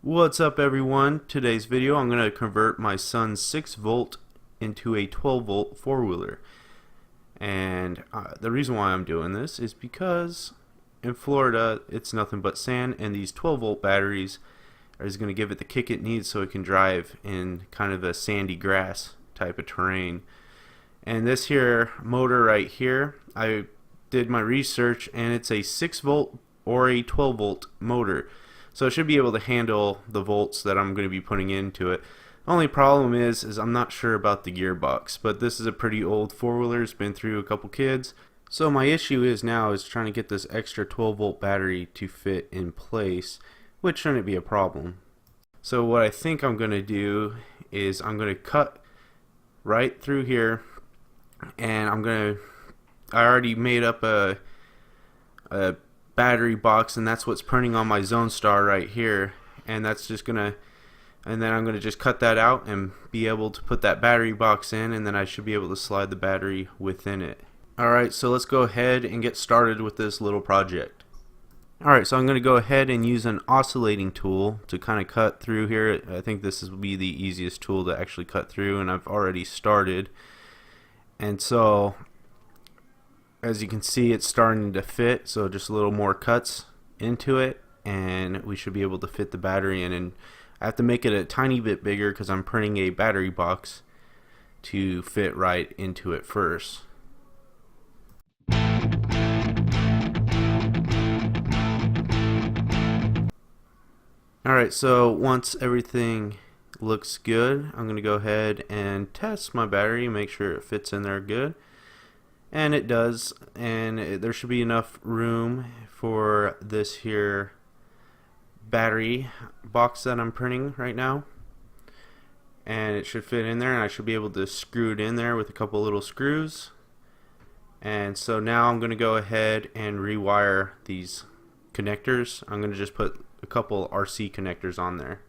What's up everyone? Today's video I'm going to convert my son's 6 volt into a 12 volt four-wheeler. And the reason why I'm doing this is because in Florida it's nothing but sand, and these 12 volt batteries is going to give it the kick it needs so it can drive in kind of a sandy grass type of terrain. And this here motor right here, I did my research and it's a 6 volt or a 12 volt motor. So it should be able to handle the volts that I'm going to be putting into it. The only problem is I'm not sure about the gearbox, but this is a pretty old four-wheeler. It's been through a couple kids. So my issue is now is trying to get this extra 12 volt battery to fit in place, which shouldn't be a problem. So what I think I'm going to do is I'm going to cut right through here, and I already made up a battery box, and that's what's printing on my Zonestar right here, and that's just gonna, and then I'm gonna just cut that out and be able to put that battery box in, and then I should be able to slide the battery within it. Alright, so let's go ahead and get started with this little project. Alright, so I'm gonna go ahead and use an oscillating tool to kind of cut through here. I think this will be the easiest tool to actually cut through, and I've already started. And so as you can see, it's starting to fit, so just a little more cuts into it and we should be able to fit the battery in. And I have to make it a tiny bit bigger because I'm printing a battery box to fit right into it first. Alright, so once everything looks good, I'm going to go ahead and test my battery and make sure it fits in there good. And it does, and there should be enough room for this here battery box that I'm printing right now, and it should fit in there, and I should be able to screw it in there with a couple little screws. And so now I'm going to go ahead and rewire these connectors. I'm going to just put a couple RC connectors on there.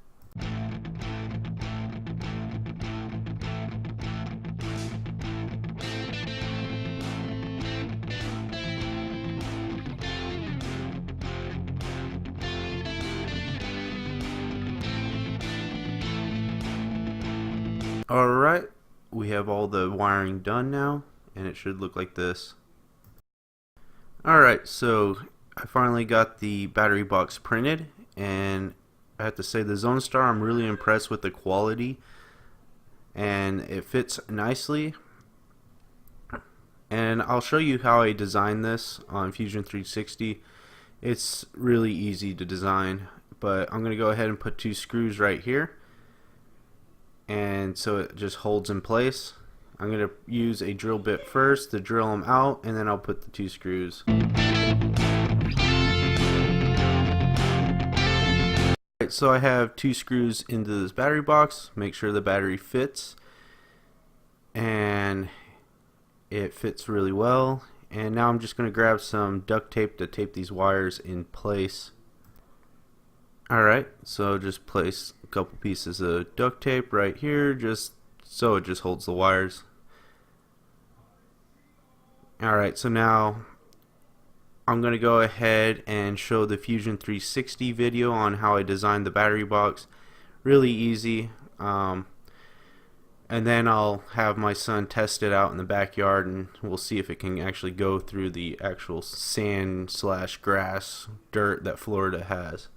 Alright, we have all the wiring done now, and it should look like this. Alright, so I finally got the battery box printed, and I have to say the Zonestar, I'm really impressed with the quality, and it fits nicely. And I'll show you how I designed this on Fusion 360. It's really easy to design, but I'm going to go ahead and put 2 screws right here, and so it just holds in place. I'm going to use a drill bit first to drill them out, and then I'll put the 2 screws. Alright, so I have 2 screws into this battery box. Make sure the battery fits, and it fits really well. And now I'm just going to grab some duct tape to tape these wires in place. Alright, so just place a couple pieces of duct tape right here, just so it just holds the wires. Alright, so now I'm going to go ahead and show the Fusion 360 video on how I designed the battery box. Really easy. And then I'll have my son test it out in the backyard, and we'll see if it can actually go through the actual sand slash grass dirt that Florida has.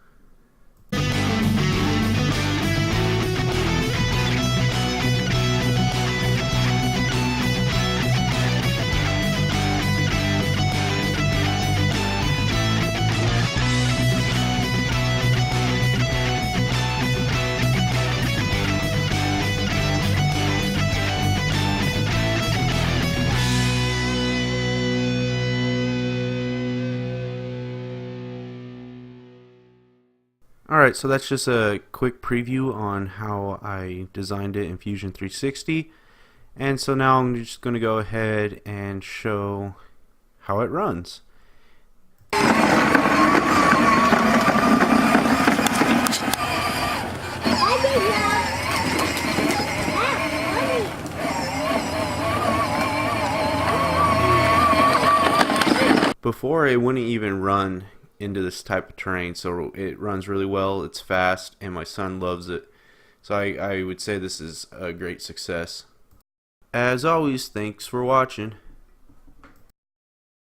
Alright, so that's just a quick preview on how I designed it in Fusion 360. And so now I'm just going to go ahead and show how it runs. Before, it wouldn't even run into this type of terrain, so it runs really well, it's fast, and my son loves it. So I would say this is a great success. As always, thanks for watching.